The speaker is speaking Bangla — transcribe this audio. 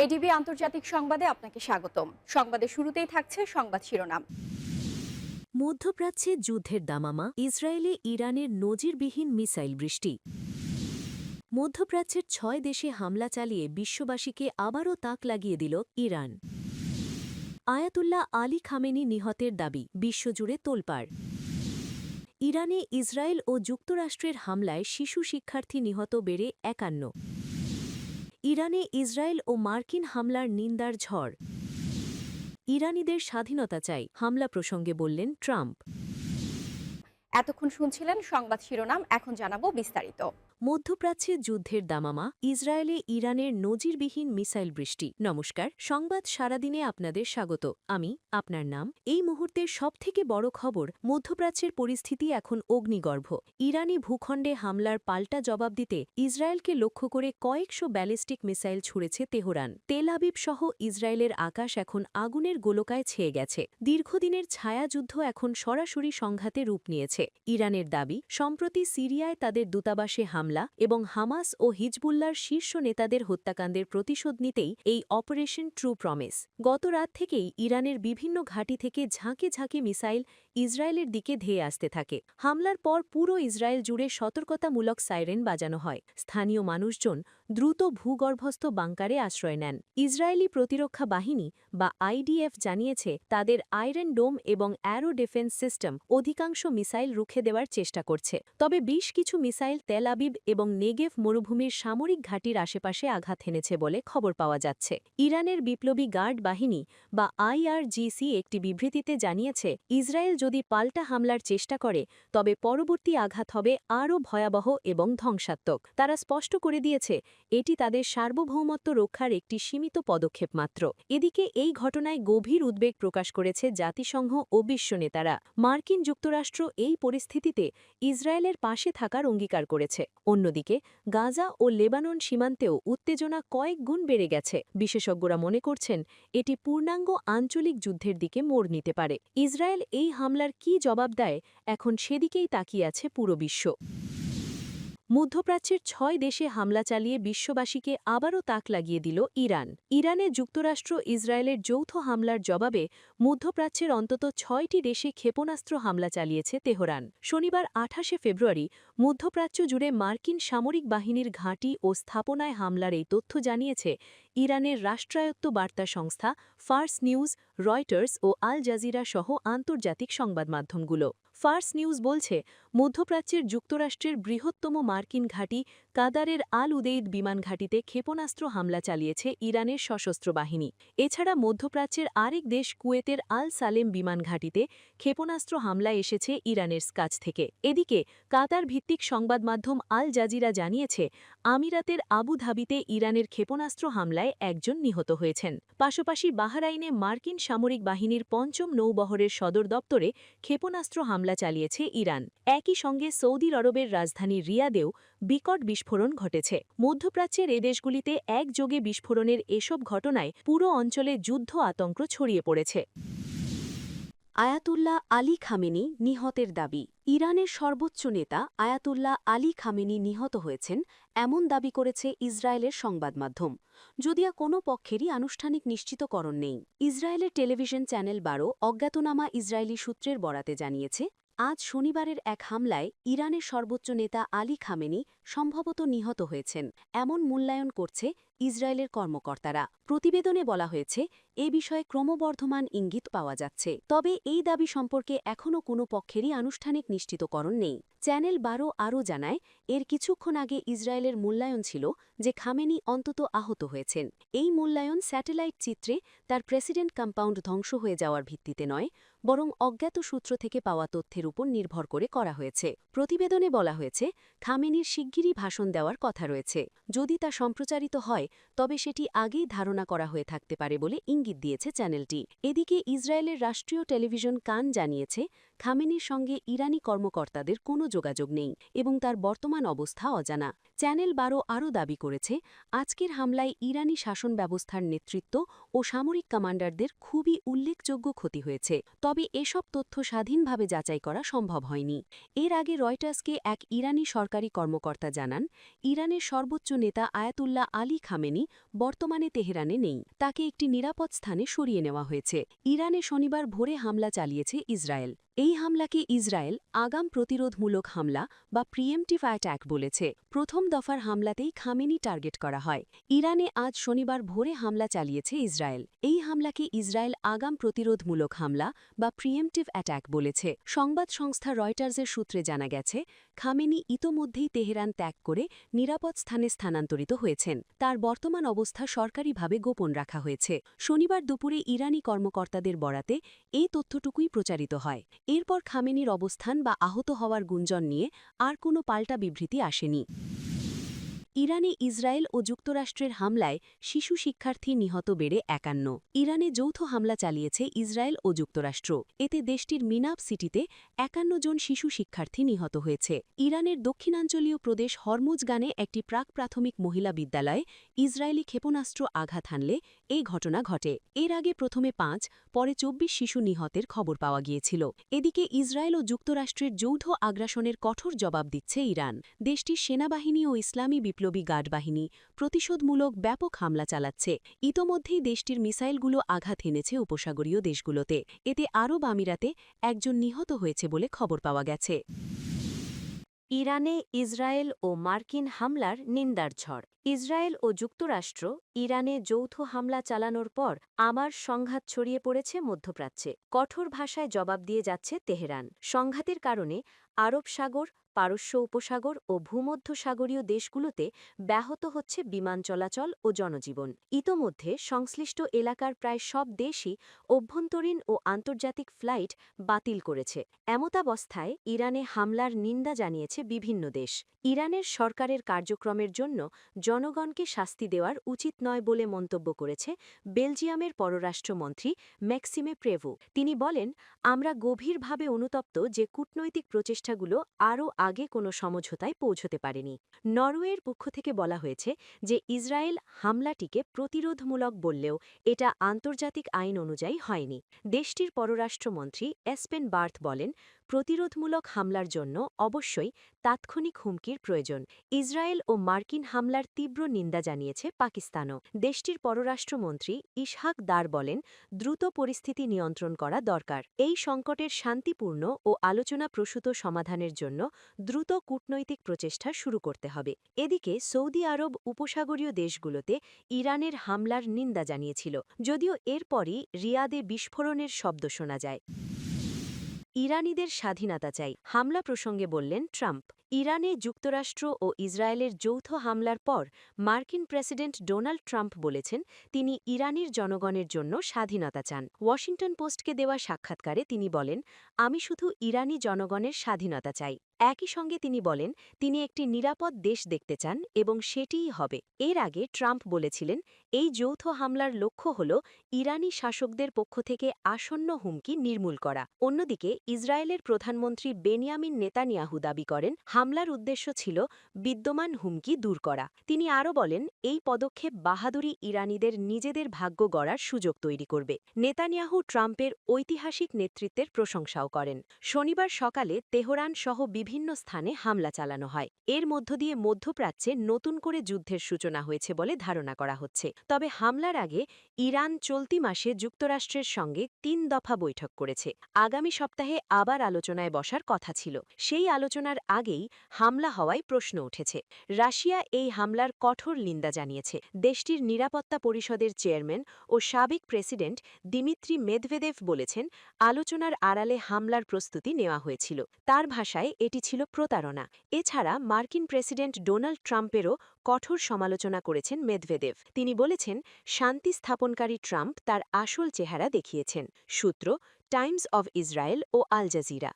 এডিবি আন্তর্জাতিক সংবাদে আপনাকে স্বাগতম। সংবাদের শুরুতেই থাকছে সংবাদ শিরোনাম। মধ্যপ্রাচ্যে যুদ্ধের দামামা, ইসরায়েলে ইরানের নজিরবিহীন মিসাইল বৃষ্টি। মধ্যপ্রাচ্যের ৬ দেশে হামলা চালিয়ে বিশ্ববাসীকে আবারও তাক লাগিয়ে দিল ইরান। আয়াতুল্লাহ আলী খামেনি নিহতের দাবি, বিশ্বজুড়ে তোলপাড়। ইরানে ইসরায়েল ও যুক্তরাষ্ট্রের হামলায় শিশু শিক্ষার্থী নিহত বেড়ে ৫১। ইরানে ইসরায়েল ও মার্কিন হামলার নিন্দার ঝড়। ইরানিদের স্বাধীনতা চাই, হামলা প্রসঙ্গে বললেন ট্রাম্প। এতক্ষণ শুনছিলেন সংবাদ শিরোনাম, এখন জানাবো বিস্তারিত। মধ্যপ্রাচ্যে যুদ্ধের দামামা, ইসরায়েলে ইরানের নজিরবিহীন মিসাইল বৃষ্টি। নমস্কার, সংবাদ সারাদিনে আপনাদের স্বাগত। আমি আপনার নাম। এই মুহূর্তের সবথেকে বড় খবর, মধ্যপ্রাচ্যের পরিস্থিতি এখন অগ্নিগর্ভ। ইরানি ভূখণ্ডে হামলার পাল্টা জবাব দিতে ইসরায়েলকে লক্ষ্য করে কয়েকশো ব্যালিস্টিক মিসাইল ছুড়েছে তেহরান। তেল আবিব সহ ইসরায়েলের আকাশ এখন আগুনের গোলকায় ছেয়ে গেছে। দীর্ঘদিনের ছায়াযুদ্ধ এখন সরাসরি সংঘাতে রূপ নিয়েছে। ইরানের দাবি, সম্প্রতি সিরিয়ায় তাদের দূতাবাসে হামলা এবং হামাস ও হিজবুল্লার শীর্ষ নেতাদের হত্যাকাণ্ডের প্রতিশোধ নিতেই এই অপারেশন ট্রু প্রমিস। গত রাত থেকেই ইরানের বিভিন্ন ঘাঁটি থেকে ঝাঁকে ঝাঁকে মিসাইল ইসরায়েলের দিকে ধেয়ে আসতে থাকে। হামলার পর পুরো ইসরায়েল জুড়ে সতর্কতামূলক সাইরেন বাজানো হয়। স্থানীয় মানুষজন দ্রুত ভূগর্ভস্থ বাংকারে আশ্রয় নেন। ইসরায়েলি প্রতিরক্ষা বাহিনী বা আইডিএফ জানিয়েছে, তাদের আয়রন ডোম এবং অ্যারো ডিফেন্স সিস্টেম অধিকাংশ মিসাইল রুখে দেওয়ার চেষ্টা করছে। তবে বেশ কিছু মিসাইল তেল আবিব এবং নেগেভ মরুভূমির সামরিক ঘাঁটির আশেপাশে আঘাত হেনেছে বলে খবর পাওয়া যাচ্ছে। ইরানের বিপ্লবী গার্ড বাহিনী বা আইআরজিসি একটি বিবৃতিতে জানিয়েছে, ইসরায়েল যদি পাল্টা হামলার চেষ্টা করে তবে পরবর্তী আঘাত হবে আরও ভয়াবহ এবং ধ্বংসাত্মক। তারা স্পষ্ট করে দিয়েছে, এটি তাদের সার্বভৌমত্ব রক্ষার একটি সীমিত পদক্ষেপ মাত্র। এদিকে এই ঘটনায় গভীর উদ্বেগ প্রকাশ করেছে জাতিসংঘ ও বিশ্ব নেতারা। মার্কিন যুক্তরাষ্ট্র এই পরিস্থিতিতে ইসরায়েলের পাশে থাকার অঙ্গীকার করেছে। অন্যদিকে গাজা ও লেবানন সীমান্তেও উত্তেজনা কয়েক গুণ বেড়ে গেছে। বিশেষজ্ঞরা মনে করছেন, এটি পূর্ণাঙ্গ আঞ্চলিক যুদ্ধের দিকে মোড় নিতে পারে। ইসরায়েল এই হামলার কী জবাব দেয়, এখন সেদিকেই তাকিয়ে আছে পুরো বিশ্ব। মধ্যপ্রাচ্যের ৬ দেশে হামলা চালিয়ে বিশ্ববাসীকে আবারও তাক লাগিয়ে দিল ইরান। ইরানে যুক্তরাষ্ট্র ইসরায়েলের যৌথ হামলার জবাবে মধ্যপ্রাচ্যের অন্তত ৬টি দেশে ক্ষেপণাস্ত্র হামলা চালিয়েছে তেহরান। শনিবার ২৮শে ফেব্রুয়ারি মধ্যপ্রাচ্য জুড়ে মার্কিন সামরিক বাহিনীর ঘাঁটি ও স্থাপনায় হামলার এই তথ্য জানিয়েছে ইরানের রাষ্ট্রায়ত্ত বার্তা সংস্থা ফার্স নিউজ, রয়টার্স ও আল জাজিরা সহ আন্তর্জাতিক সংবাদ মাধ্যমগুলো। ফার্স নিউজ বলছে, মধ্যপ্রাচ্যের যুক্তরাষ্ট্রের বৃহত্তম মার্কিন ঘাঁটি কাদারের আল উদেইদ বিমান ঘাঁটিতে ক্ষেপণাস্ত্র হামলা চালিয়েছে ইরানের সশস্ত্র বাহিনী। এছাড়া মধ্যপ্রাচ্যের আরেক দেশ কুয়েতের আল সালেম বিমান ঘাঁটিতে ক্ষেপণাস্ত্র হামলা এসেছে ইরানের কাছ থেকে। এদিকে কাতার ভিত্তিক সংবাদ মাধ্যম আল জাজিরা জানিয়েছে, আমিরাতের আবু ধাবিতে ইরানের ক্ষেপণাস্ত্র হামলায় একজন নিহত হয়েছেন। পাশাপাশি বাহরাইনে মার্কিন সামরিক বাহিনীর ৫ম নৌবহরের সদর দপ্তরে ক্ষেপণাস্ত্র হামলা চালিয়েছে ইরান। একই সঙ্গে সৌদি আরবের রাজধানী রিয়াদেও বিকট বিস্ফোরণ ঘটেছে। মধ্যপ্রাচ্যের এ দেশগুলিতে একযোগে বিস্ফোরণের এসব ঘটনায় পুরো অঞ্চলে যুদ্ধ আতঙ্ক ছড়িয়ে পড়েছে। আয়াতুল্লাহ আলী খামেনি নিহতের দাবি। ইরানের সর্বোচ্চ নেতা আয়াতুল্লাহ আলী খামেনি নিহত হয়েছেন, এমন দাবি করেছে ইসরায়েলের সংবাদ মাধ্যম। যদিও কোনো পক্ষেরই আনুষ্ঠানিক নিশ্চিতকরণ নেই। ইসরায়েলের টেলিভিশন চ্যানেল ১২ অজ্ঞাতনামা ইসরায়েলি সূত্রের বরাতে জানিয়েছে, আজ শনিবারের এক হামলায় ইরানের সর্বোচ্চ নেতা আলী খামেনি সম্ভবত নিহত হয়েছেন, এমন মূল্যায়ন করছে ইসরায়েলের কর্মকর্তারা। প্রতিবেদনে বলা হয়েছে, এ বিষয়ে ক্রমবর্ধমান ইঙ্গিত পাওয়া যাচ্ছে। তবে এই দাবি সম্পর্কে এখনও কোনো পক্ষেরই আনুষ্ঠানিক নিশ্চিতকরণ নেই। চ্যানেল ১২ আরও জানায়, এর কিছুক্ষণ আগে ইসরায়েলের মূল্যায়ন ছিল যে খামেনি অন্তত আহত হয়েছেন। এই মূল্যায়ন স্যাটেলাইট চিত্রে তার প্রেসিডেন্ট কম্পাউন্ড ধ্বংস হয়ে যাওয়ার ভিত্তিতে নয়, বরং অজ্ঞাত সূত্র থেকে পাওয়া তথ্যের উপর নির্ভর করে করা হয়েছে। প্রতিবেদনে বলা হয়েছে, খামেনির শিগগিরই ভাষণ দেওয়ার কথা রয়েছে। যদি তা সম্প্রচারিত হয় তবে সেটি আগেই ধারণা করা হয়ে থাকতে পারে বলে ইঙ্গিত দিয়েছে চ্যানেলটি। এদিকে ইসরায়েলের রাষ্ট্রীয় টেলিভিশন কান জানিয়েছে, খামেনির সঙ্গে ইরানি কর্মকর্তাদের কোনো যোগাযোগ নেই এবং তার বর্তমান অবস্থা অজানা। চ্যানেল ১২ আরও দাবি করেছে, আজকের হামলায় ইরানি শাসন ব্যবস্থার নেতৃত্ব ও সামরিক কমান্ডারদের খুবই উল্লেখযোগ্য ক্ষতি হয়েছে। তবে এসব তথ্য স্বাধীনভাবে যাচাই করা সম্ভব হয়নি। এর আগে রয়টার্সকে এক ইরানি সরকারি কর্মকর্তা জানান, ইরানের সর্বোচ্চ নেতা আয়াতুল্লাহ আলী খামেনি বর্তমানে তেহরানে নেই। তাকে একটি নিরাপদ স্থানে সরিয়ে নেওয়া হয়েছে। ইরানে শনিবার ভোরে হামলা চালিয়েছে ইসরায়েল। এই হামলাকে ইসরায়েল আগাম প্রতিরোধমূলক হামলা বা প্রিএমটিভ অ্যাট্যাক বলেছে। প্রথম দফার হামলাতেই খামেনি টার্গেট করা হয়। ইরানে আজ শনিবার ভোরে হামলা চালিয়েছে ইসরায়েল। এই হামলাকে ইসরায়েল আগাম প্রতিরোধমূলক হামলা বা প্রিএমটিভ অ্যাট্যাক বলেছে। সংবাদ সংস্থা রয়টার্সের সূত্রে জানা গেছে, খামেনি ইতোমধ্যেই তেহরান ত্যাগ করে নিরাপদ স্থানে স্থানান্তরিত হয়েছেন। তার বর্তমান অবস্থা সরকারিভাবে গোপন রাখা হয়েছে। শনিবার দুপুরে ইরানি কর্মকর্তাদের বরাতে এই তথ্যটুকুই প্রচারিত হয়। এরপর খামেনির অবস্থান বা আহত হওয়ার গুঞ্জন নিয়ে আর কোনো পাল্টা বিবৃতি আসেনি। ইরানে ইসরায়েল ও যুক্তরাষ্ট্রের হামলায় শিশু শিক্ষার্থী নিহত বেড়ে ৫১। ইরানে যৌথ হামলা চালিয়েছে ইসরায়েল ও যুক্তরাষ্ট্র। এতে দেশটির মিনাব সিটিতে ৫১ জন শিশু শিক্ষার্থী নিহত হয়েছে। ইরানের দক্ষিণাঞ্চলীয় প্রদেশ হরমুজগানে একটি প্রাক-প্রাথমিক মহিলা বিদ্যালয়ে ইসরায়েলি ক্ষেপণাস্ত্র আঘাত হানলে এই ঘটনা ঘটে। এর আগে প্রথমে ৫, পরে ২৪ শিশু নিহতের খবর পাওয়া গিয়েছিল। এদিকে ইসরায়েল ও যুক্তরাষ্ট্রের যৌথ আগ্রাসনের কঠোর জবাব দিচ্ছে ইরান। দেশটির সেনাবাহিনী ও ইসলামী বিপ্লবী গার্ড বাহিনী প্রতিশোধমূলক ব্যাপক হামলা চালাচ্ছে। ইতোমধ্যেই দেশটির মিসাইলগুলো আঘাত হেনেছে উপসাগরীয় দেশগুলোতে। এতে আরব আমিরাতে একজন নিহত হয়েছে বলে খবর পাওয়া গেছে। ইরানে ইসরায়েল ও মার্কিন হামলার নিন্দার ঝড়। ইসরায়েল ও যুক্তরাষ্ট্র ইরানে যৌথ হামলা চালানোর পর আবার সংঘাত ছড়িয়ে পড়েছে মধ্যপ্রাচ্যে। কঠোর ভাষায় জবাব দিয়ে যাচ্ছে তেহরান। সংঘাতের কারণে আরব সাগর, পারস্য উপসাগর ও ভূমধ্যসাগরীয় দেশগুলোতে ব্যাহত হচ্ছে বিমান চলাচল ও জনজীবন। ইতোমধ্যে সংশ্লিষ্ট এলাকার প্রায় সব দেশই অভ্যন্তরীণ ও আন্তর্জাতিক ফ্লাইট বাতিল করেছে। এমতাবস্থায় ইরানে হামলার নিন্দা জানিয়েছে বিভিন্ন দেশ। ইরানের সরকারের কার্যক্রমের জন্য জনগণকে শাস্তি দেওয়ার উচিত নয় বলে মন্তব্য করেছে বেলজিয়ামের পররাষ্ট্রমন্ত্রী ম্যাক্সিমে প্রেভো। তিনি বলেন, আমরা গভীরভাবে অনুতপ্ত যে কূটনৈতিক প্রচেষ্টাগুলো আরও আগে কোনো সমঝোতায় পৌঁছতে পারেনি। নরওয়ের পক্ষ থেকে বলা হয়েছে যে ইসরায়েল হামলাটিকে প্রতিরোধমূলক বললেও এটা আন্তর্জাতিক আইন অনুযায়ী হয়নি। দেশটির পররাষ্ট্রমন্ত্রী এসপেন বার্থ বলেন, প্রতিরোধমূলক হামলার জন্য অবশ্যই তাৎক্ষণিক হুমকির প্রয়োজন। ইসরায়েল ও মার্কিন হামলার তীব্র নিন্দা জানিয়েছে পাকিস্তানও। দেশটির পররাষ্ট্রমন্ত্রী ইসহাক দার বলেন, দ্রুত পরিস্থিতি নিয়ন্ত্রণ করা দরকার। এই সংকটের শান্তিপূর্ণ ও আলোচনাপ্রসূত সমাধানের জন্য দ্রুত কূটনৈতিক প্রচেষ্টা শুরু করতে হবে। এদিকে সৌদি আরব উপসাগরীয় দেশগুলোতে ইরানের হামলার নিন্দা জানিয়েছিল, যদিও এরপরই রিয়াদে বিস্ফোরণের শব্দ শোনা যায়। ইরানিদের স্বাধীনতা চাই, হামলা প্রসঙ্গে বললেন ট্রাম্প। ইরানে যুক্তরাষ্ট্র ও ইসরায়েলের যৌথ হামলার পর মার্কিন প্রেসিডেন্ট ডোনাল্ড ট্রাম্প বলেছেন, তিনি ইরানের জনগণের জন্য স্বাধীনতা চান। ওয়াশিংটন পোস্টকে দেওয়া সাক্ষাৎকারে তিনি বলেন, আমি শুধু ইরানি জনগণের স্বাধীনতা চাই। একই সঙ্গে তিনি বলেন, তিনি একটি নিরাপদ দেশ দেখতে চান এবং সেটিই হবে। এর আগে ট্রাম্প বলেছিলেন, এই যৌথ হামলার লক্ষ্য হল ইরানি শাসকদের পক্ষ থেকে আসন্ন হুমকি নির্মূল করা। অন্যদিকে ইসরায়েলের প্রধানমন্ত্রী বেনিয়ামিন নেতানিয়াহু দাবি করেন, হামলার উদ্দেশ্য ছিল বিদ্যমান হুমকি দূর করা। তিনি আরও বলেন, এই পদক্ষেপ বাহাদুরি ইরানিদের নিজেদের ভাগ্য গড়ার সুযোগ তৈরি করবে। নেতানিয়াহু ট্রাম্পের ঐতিহাসিক নেতৃত্বের প্রশংসাও করেন। শনিবার সকালে তেহরান সহ বিভিন্ন স্থানে হামলা চালানো হয়। এর মধ্য দিয়ে মধ্যপ্রাচ্যে নতুন করে যুদ্ধের সূচনা হয়েছে বলে ধারণা করা হচ্ছে। তবে হামলার আগে ইরান চলতি মাসে যুক্তরাষ্ট্রের সঙ্গে ৩ দফা বৈঠক করেছে। আগামী সপ্তাহে আবার আলোচনায় বসার কথা ছিল। সেই আলোচনার আগেই হামলা হওয়ায় প্রশ্ন উঠেছে। রাশিয়া এই হামলার কঠোর নিন্দা জানিয়েছে। দেশটির নিরাপত্তা পরিষদের চেয়ারম্যান ও সাবেক প্রেসিডেন্ট দিমিত্রি মেদভেদেভ বলেছেন, আলোচনার আড়ালে হামলার প্রস্তুতি নেওয়া হয়েছিল। তার ভাষায় এটি ছিল প্রতারণা। এছাড়া মার্কিন প্রেসিডেন্ট ডোনাল্ড ট্রাম্পেরও কঠোর সমালোচনা করেছেন মেদভেদেভ। তিনি বলেছেন, শান্তি স্থাপনকারী ট্রাম্প তার আসল চেহারা দেখিয়েছেন। সূত্র, টাইমস অব ইসরায়েল ও আল জাজিরা।